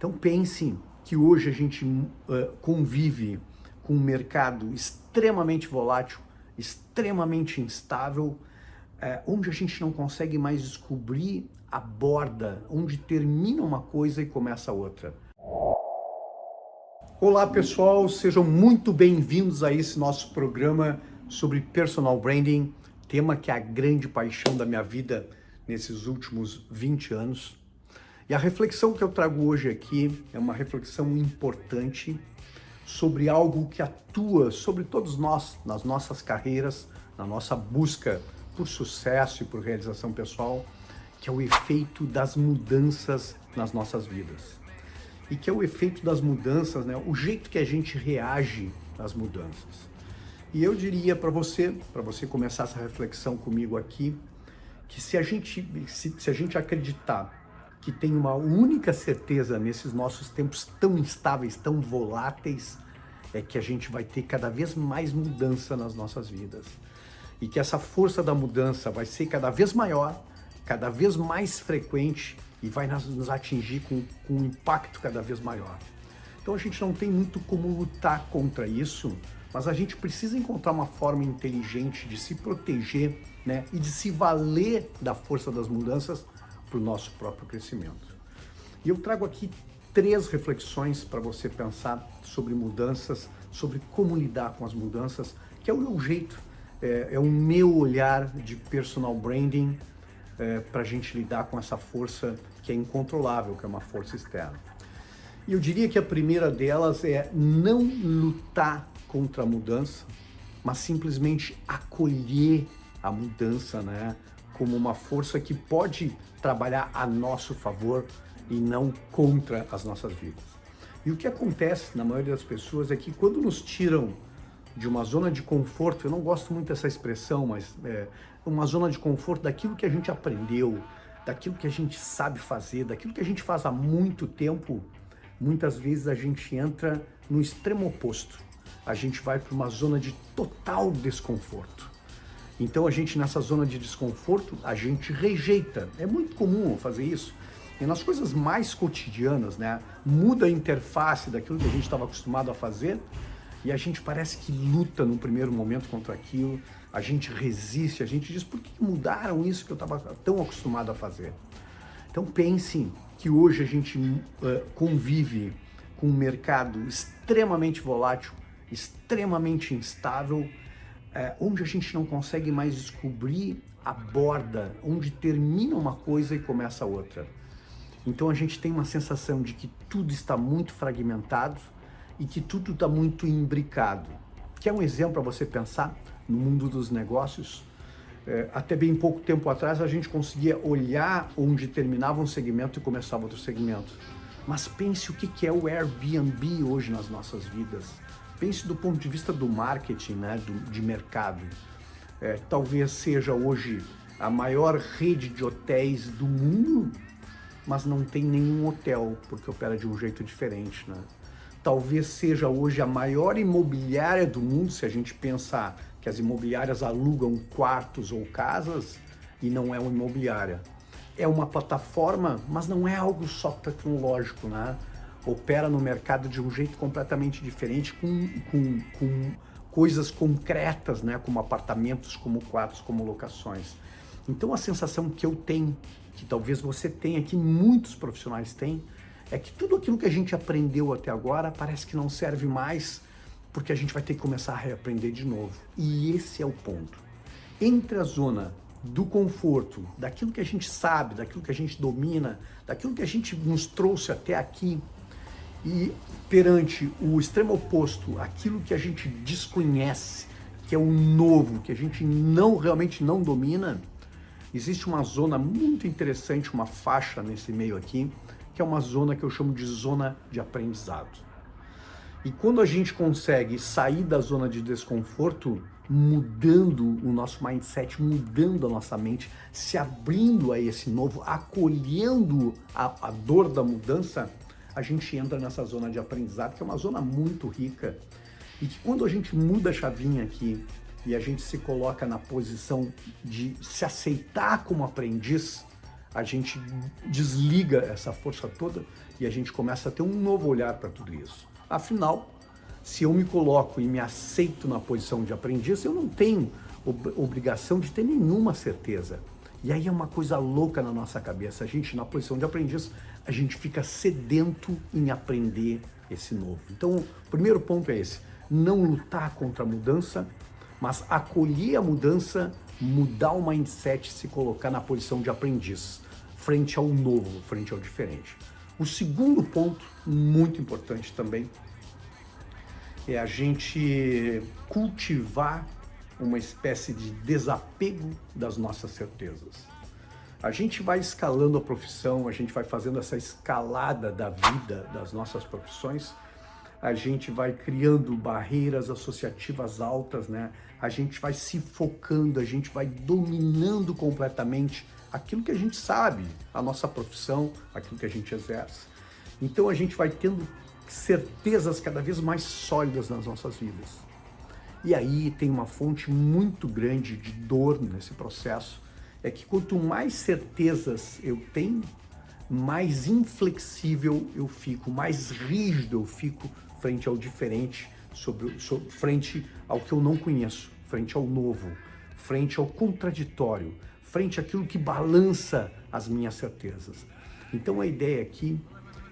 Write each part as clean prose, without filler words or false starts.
Então pense que hoje a gente convive com um mercado extremamente volátil, extremamente instável, onde a gente não consegue mais descobrir a borda, onde termina uma coisa e começa outra. Olá pessoal, sejam muito bem-vindos a esse nosso programa sobre personal branding, tema que é a grande paixão da minha vida nesses últimos 20 anos. E a reflexão que eu trago hoje aqui é uma reflexão importante sobre algo que atua sobre todos nós, nas nossas carreiras, na nossa busca por sucesso e por realização pessoal, que é o efeito das mudanças nas nossas vidas. E que é o efeito das mudanças, né? O jeito que a gente reage às mudanças. E eu diria para você começar essa reflexão comigo aqui, que se a gente acreditar que tem uma única certeza nesses nossos tempos tão instáveis, tão voláteis, é que a gente vai ter cada vez mais mudança nas nossas vidas. E que essa força da mudança vai ser cada vez maior, cada vez mais frequente e vai nos atingir com um impacto cada vez maior. Então a gente não tem muito como lutar contra isso, mas a gente precisa encontrar uma forma inteligente de se proteger, né, e de se valer da força das mudanças para o nosso próprio crescimento. E eu trago aqui 3 reflexões para você pensar sobre mudanças, sobre como lidar com as mudanças, que é o meu jeito, é o meu olhar de personal branding para a gente lidar com essa força que é incontrolável, que é uma força externa. E eu diria que a primeira delas é não lutar contra a mudança, mas simplesmente acolher a mudança, né, como uma força que pode trabalhar a nosso favor e não contra as nossas vidas. E o que acontece na maioria das pessoas é que quando nos tiram de uma zona de conforto, eu não gosto muito dessa expressão, mas uma zona de conforto daquilo que a gente aprendeu, daquilo que a gente sabe fazer, daquilo que a gente faz há muito tempo, muitas vezes a gente entra no extremo oposto. A gente vai para uma zona de total desconforto. Então a gente nessa zona de desconforto, a gente rejeita. É muito comum fazer isso. E nas coisas mais cotidianas, né? Muda a interface daquilo que a gente estava acostumado a fazer e a gente parece que luta no primeiro momento contra aquilo, a gente resiste, a gente diz, por que mudaram isso que eu estava tão acostumado a fazer? Então pense que hoje a gente convive com um mercado extremamente volátil, extremamente instável, onde a gente não consegue mais descobrir a borda, onde termina uma coisa e começa outra. Então a gente tem uma sensação de que tudo está muito fragmentado e que tudo está muito imbricado. Quer um exemplo para você pensar no mundo dos negócios? Até bem pouco tempo atrás a gente conseguia olhar onde terminava um segmento e começava outro segmento. Mas pense o que é o Airbnb hoje nas nossas vidas. Pense do ponto de vista do marketing, né, de mercado. Talvez seja hoje a maior rede de hotéis do mundo, mas não tem nenhum hotel, porque opera de um jeito diferente, né? Talvez seja hoje a maior imobiliária do mundo, se a gente pensar que as imobiliárias alugam quartos ou casas, e não é uma imobiliária. É uma plataforma, mas não é algo só tecnológico, né? Opera no mercado de um jeito completamente diferente, com coisas concretas, né? Como apartamentos, como quartos, como locações. Então a sensação que eu tenho, que talvez você tenha, que muitos profissionais têm, é que tudo aquilo que a gente aprendeu até agora parece que não serve mais, porque a gente vai ter que começar a reaprender de novo. E esse é o ponto. Entre a zona do conforto, daquilo que a gente sabe, daquilo que a gente domina, daquilo que a gente nos trouxe até aqui, e perante o extremo oposto, aquilo que a gente desconhece, que é o novo, que a gente realmente não domina, existe uma zona muito interessante, uma faixa nesse meio aqui, que é uma zona que eu chamo de zona de aprendizado. E quando a gente consegue sair da zona de desconforto, mudando o nosso mindset, mudando a nossa mente, se abrindo a esse novo, acolhendo a dor da mudança, a gente entra nessa zona de aprendizado, que é uma zona muito rica, e que quando a gente muda a chavinha aqui e a gente se coloca na posição de se aceitar como aprendiz, a gente desliga essa força toda e a gente começa a ter um novo olhar para tudo isso. Afinal, se eu me coloco e me aceito na posição de aprendiz, eu não tenho obrigação de ter nenhuma certeza. E aí é uma coisa louca na nossa cabeça. A gente, na posição de aprendiz, a gente fica sedento em aprender esse novo. Então, o primeiro ponto é esse: não lutar contra a mudança, mas acolher a mudança, mudar o mindset, se colocar na posição de aprendiz, frente ao novo, frente ao diferente. O segundo ponto, muito importante também, é a gente cultivar uma espécie de desapego das nossas certezas. A gente vai escalando a profissão, a gente vai fazendo essa escalada da vida, das nossas profissões, a gente vai criando barreiras associativas altas, né? A gente vai se focando, a gente vai dominando completamente aquilo que a gente sabe, a nossa profissão, aquilo que a gente exerce. Então a gente vai tendo certezas cada vez mais sólidas nas nossas vidas. E aí tem uma fonte muito grande de dor nesse processo, é que quanto mais certezas eu tenho, mais inflexível eu fico, mais rígido eu fico frente ao diferente, frente ao que eu não conheço, frente ao novo, frente ao contraditório, frente àquilo que balança as minhas certezas. Então a ideia aqui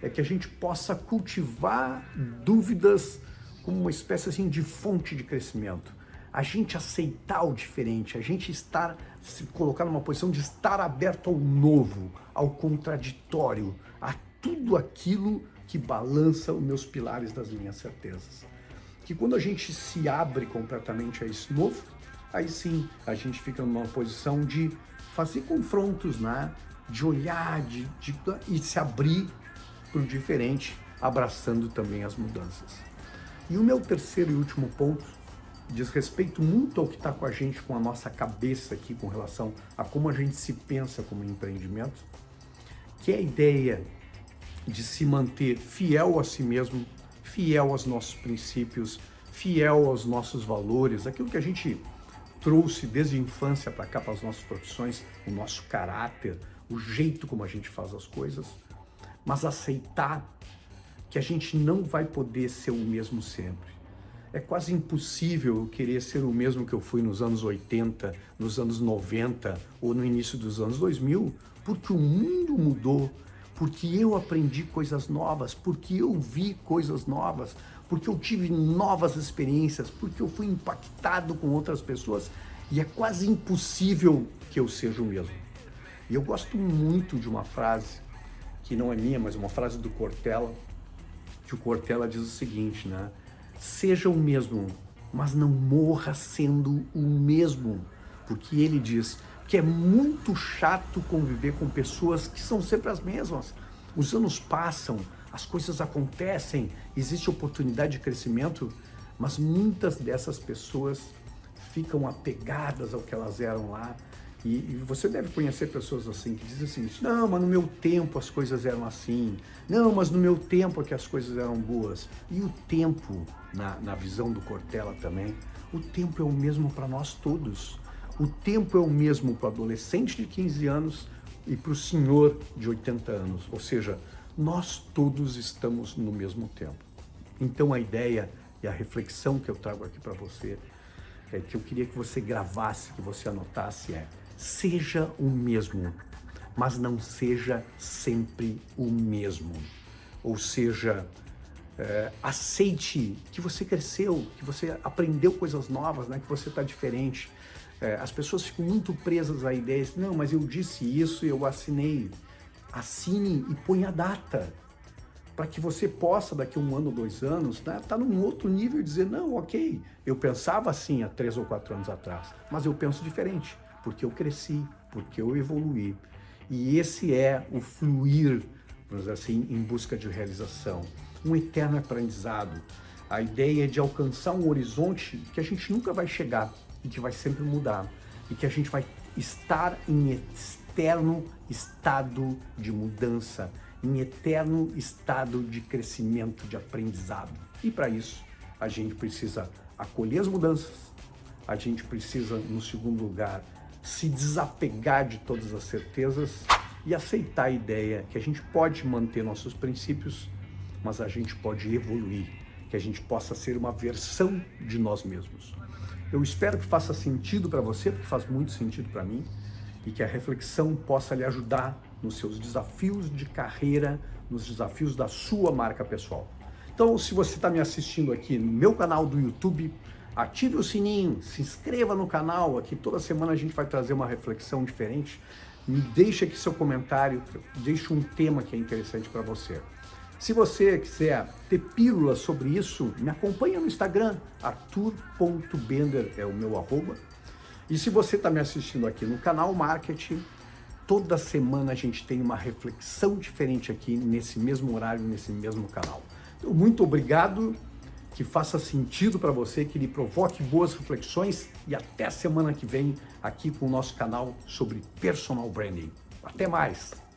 é que a gente possa cultivar dúvidas como uma espécie assim de fonte de crescimento. A gente aceitar o diferente, a gente se colocar numa posição de estar aberto ao novo, ao contraditório, a tudo aquilo que balança os meus pilares das minhas certezas. Que quando a gente se abre completamente a esse novo, aí sim a gente fica numa posição de fazer confrontos, né? De olhar, e se abrir para o diferente, abraçando também as mudanças. E o meu terceiro e último ponto diz respeito muito ao que está com a gente, com a nossa cabeça aqui, com relação a como a gente se pensa como empreendimento, que é a ideia de se manter fiel a si mesmo, fiel aos nossos princípios, fiel aos nossos valores, aquilo que a gente trouxe desde a infância para cá, para as nossas profissões, o nosso caráter, o jeito como a gente faz as coisas, mas aceitar que a gente não vai poder ser o mesmo sempre. É quase impossível eu querer ser o mesmo que eu fui nos anos 80, nos anos 90 ou no início dos anos 2000, porque o mundo mudou, porque eu aprendi coisas novas, porque eu vi coisas novas, porque eu tive novas experiências, porque eu fui impactado com outras pessoas, e é quase impossível que eu seja o mesmo. E eu gosto muito de uma frase, que não é minha, mas uma frase do Cortella, que o Cortella diz o seguinte, né? Seja o mesmo, mas não morra sendo o mesmo, porque ele diz que é muito chato conviver com pessoas que são sempre as mesmas. Os anos passam, as coisas acontecem, existe oportunidade de crescimento, mas muitas dessas pessoas ficam apegadas ao que elas eram lá. E você deve conhecer pessoas assim, que dizem assim, não, mas no meu tempo as coisas eram assim, não, mas no meu tempo é que as coisas eram boas. E o tempo, na visão do Cortella também, o tempo é o mesmo para nós todos. O tempo é o mesmo para o adolescente de 15 anos e para o senhor de 80 anos. Ou seja, nós todos estamos no mesmo tempo. Então a ideia e a reflexão que eu trago aqui para você, é que eu queria que você gravasse, que você anotasse, seja o mesmo, mas não seja sempre o mesmo. Ou seja, aceite que você cresceu, que você aprendeu coisas novas, né? Que você está diferente. As pessoas ficam muito presas à ideia, não, mas eu disse isso e eu assinei. Assine e põe a data, para que você possa, daqui a 1 ano, 2 anos, né, tá num outro nível e dizer, não, ok, eu pensava assim há 3 ou 4 anos atrás, mas eu penso diferente, porque eu cresci, porque eu evoluí. E esse é o fluir, vamos dizer assim, em busca de realização, um eterno aprendizado, a ideia de alcançar um horizonte que a gente nunca vai chegar e que vai sempre mudar, e que a gente vai estar em eterno estado de mudança, em eterno estado de crescimento, de aprendizado. E para isso, a gente precisa acolher as mudanças, a gente precisa, no segundo lugar, se desapegar de todas as certezas e aceitar a ideia que a gente pode manter nossos princípios, mas a gente pode evoluir, que a gente possa ser uma versão de nós mesmos. Eu espero que faça sentido para você, porque faz muito sentido para mim, e que a reflexão possa lhe ajudar nos seus desafios de carreira, nos desafios da sua marca pessoal. Então, se você está me assistindo aqui no meu canal do YouTube, ative o sininho, se inscreva no canal, aqui toda semana a gente vai trazer uma reflexão diferente. Me deixe aqui seu comentário, deixe um tema que é interessante para você. Se você quiser ter pílulas sobre isso, me acompanha no Instagram, arthur.bender é o meu @. E se você está me assistindo aqui no canal Marketing, toda semana a gente tem uma reflexão diferente aqui nesse mesmo horário, nesse mesmo canal. Então, muito obrigado, que faça sentido para você, que lhe provoque boas reflexões e até a semana que vem aqui com o nosso canal sobre Personal Branding. Até mais!